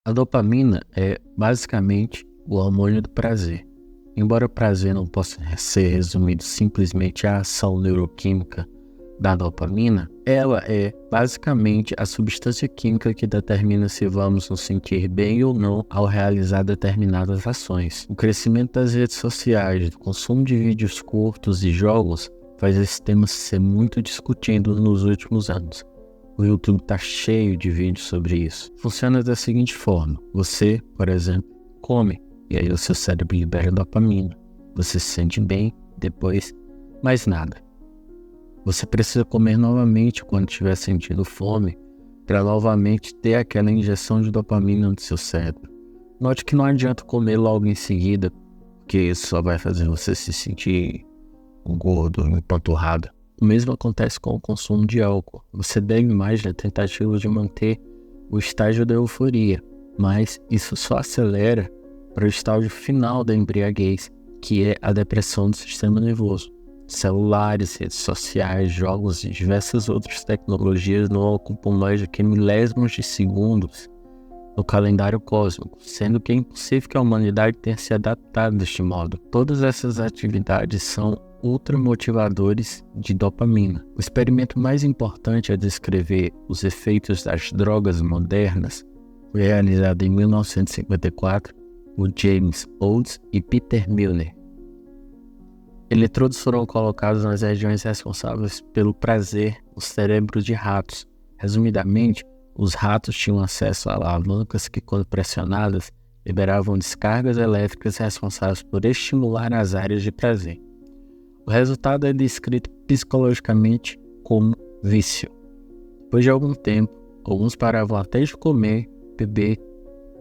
A dopamina é basicamente o hormônio do prazer. Embora o prazer não possa ser resumido simplesmente à ação neuroquímica da dopamina, ela é basicamente a substância química que determina se vamos nos sentir bem ou não ao realizar determinadas ações. O crescimento das redes sociais, do consumo de vídeos curtos e jogos faz esse tema ser muito discutido nos últimos anos. O YouTube está cheio de vídeos sobre isso. Funciona da seguinte forma: você, por exemplo, come, e aí o seu cérebro libera dopamina. Você se sente bem, depois, mais nada. Você precisa comer novamente quando estiver sentindo fome, para novamente ter aquela injeção de dopamina no seu cérebro. Note que não adianta comer logo em seguida, porque isso só vai fazer você se sentir gordo, empanturrado. O mesmo acontece com o consumo de álcool. Você bebe mais na tentativa de manter o estágio da euforia, mas isso só acelera para o estágio final da embriaguez, que é a depressão do sistema nervoso. Celulares, redes sociais, jogos e diversas outras tecnologias não ocupam mais do que milésimos de segundos no calendário cósmico, sendo que é impossível que a humanidade tenha se adaptado deste modo. Todas essas atividades são ultramotivadores de dopamina. O experimento mais importante a descrever os efeitos das drogas modernas foi realizado em 1954 por James Olds e Peter Milner. Eletrodos foram colocados nas regiões responsáveis pelo prazer nos cérebros de ratos. Resumidamente, os ratos tinham acesso a alavancas que, quando pressionadas, liberavam descargas elétricas responsáveis por estimular as áreas de prazer. O resultado é descrito psicologicamente como vício. Depois de algum tempo, alguns paravam até de comer, beber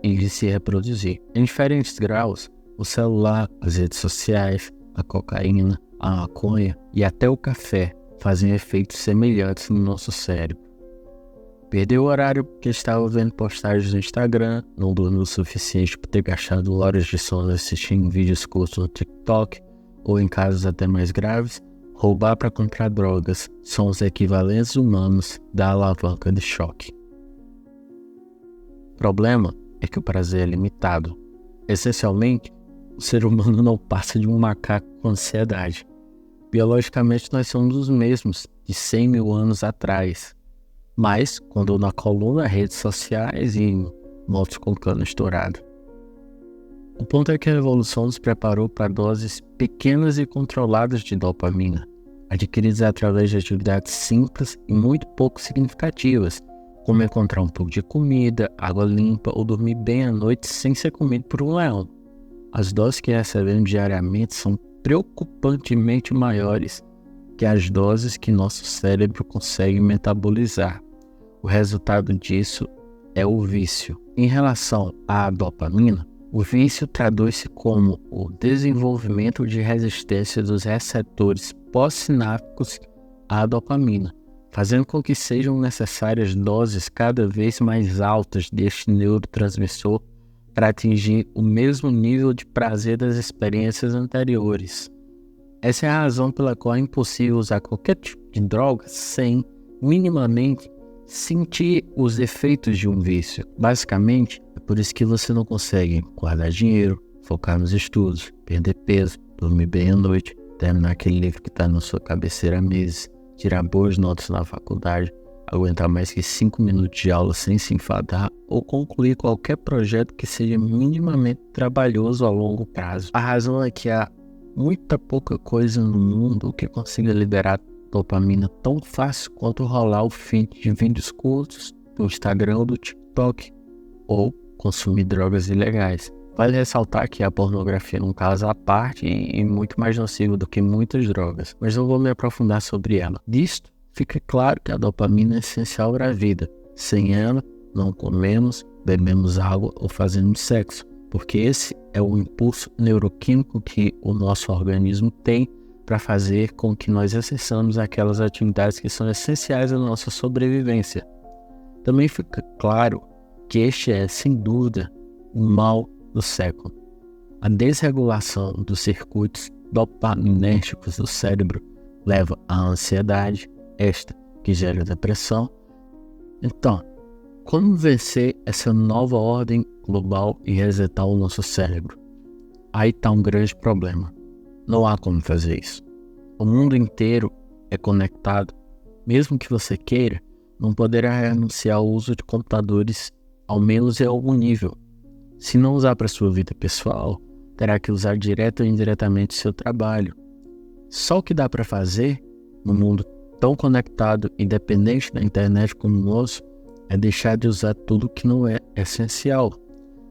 e de se reproduzir. Em diferentes graus, o celular, as redes sociais, a cocaína, a maconha e até o café fazem efeitos semelhantes no nosso cérebro. Perdeu o horário porque estava vendo postagens no Instagram, não dormiu o suficiente por ter gastado horas de sono assistindo vídeos curtos no TikTok, ou em casos até mais graves, roubar para comprar drogas são os equivalentes humanos da alavanca de choque. O problema é que o prazer é limitado. Essencialmente, o ser humano não passa de um macaco com ansiedade. Biologicamente, nós somos os mesmos de 100 mil anos atrás. Mas, quando na coluna, redes sociais e motos com cano estourado. O ponto é que a evolução nos preparou para doses pequenas e controladas de dopamina, adquiridas através de atividades simples e muito pouco significativas, como encontrar um pouco de comida, água limpa ou dormir bem à noite sem ser comido por um leão. As doses que recebemos diariamente são preocupantemente maiores que as doses que nosso cérebro consegue metabolizar. O resultado disso é o vício. Em relação à dopamina, o vício traduz-se como o desenvolvimento de resistência dos receptores pós-sinápticos à dopamina, fazendo com que sejam necessárias doses cada vez mais altas deste neurotransmissor para atingir o mesmo nível de prazer das experiências anteriores. Essa é a razão pela qual é impossível usar qualquer tipo de droga sem, minimamente, sentir os efeitos de um vício. Basicamente, é por isso que você não consegue guardar dinheiro, focar nos estudos, perder peso, dormir bem à noite, terminar aquele livro que está na sua cabeceira há meses, tirar boas notas na faculdade, aguentar mais que 5 minutos de aula sem se enfadar ou concluir qualquer projeto que seja minimamente trabalhoso a longo prazo. A razão é que há muita pouca coisa no mundo que consiga liberar dopamina tão fácil quanto rolar o feed de vídeos curtos do Instagram ou do TikTok, ou consumir drogas ilegais. Vale ressaltar que a pornografia é um caso à parte e muito mais nocivo do que muitas drogas, mas não vou me aprofundar sobre ela. Disto, fica claro que a dopamina é essencial para a vida. Sem ela, não comemos, bebemos água ou fazemos sexo, porque esse é o impulso neuroquímico que o nosso organismo tem para fazer com que nós acessamos aquelas atividades que são essenciais à nossa sobrevivência. Também fica claro que este é, sem dúvida, o mal do século. A desregulação dos circuitos dopaminérgicos do cérebro leva à ansiedade, esta que gera depressão. Então, Como vencer essa nova ordem global e resetar o nosso cérebro? Aí está um grande problema. Não há como fazer isso. O mundo inteiro é conectado. Mesmo que você queira, não poderá renunciar ao uso de computadores, ao menos em algum nível. Se não usar para sua vida pessoal, terá que usar direto ou indiretamente seu trabalho. Só o que dá para fazer, no mundo tão conectado e dependente da internet como o nosso, é deixar de usar tudo que não é essencial.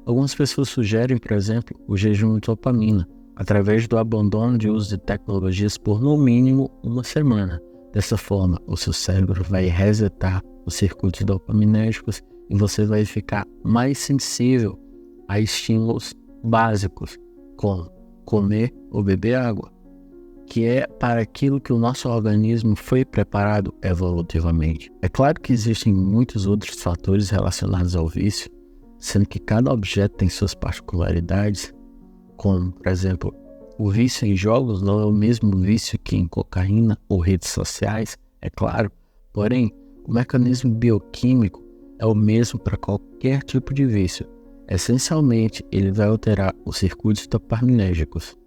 Algumas pessoas sugerem, por exemplo, o jejum de dopamina, através do abandono de uso de tecnologias por no mínimo uma semana. Dessa forma, o seu cérebro vai resetar os circuitos dopaminérgicos e você vai ficar mais sensível a estímulos básicos, como comer ou beber água, que é para aquilo que o nosso organismo foi preparado evolutivamente. É claro que existem muitos outros fatores relacionados ao vício, sendo que cada objeto tem suas particularidades, como, por exemplo, o vício em jogos não é o mesmo vício que em cocaína ou redes sociais, é claro, porém, o mecanismo bioquímico é o mesmo para qualquer tipo de vício. Essencialmente, ele vai alterar os circuitos dopaminérgicos.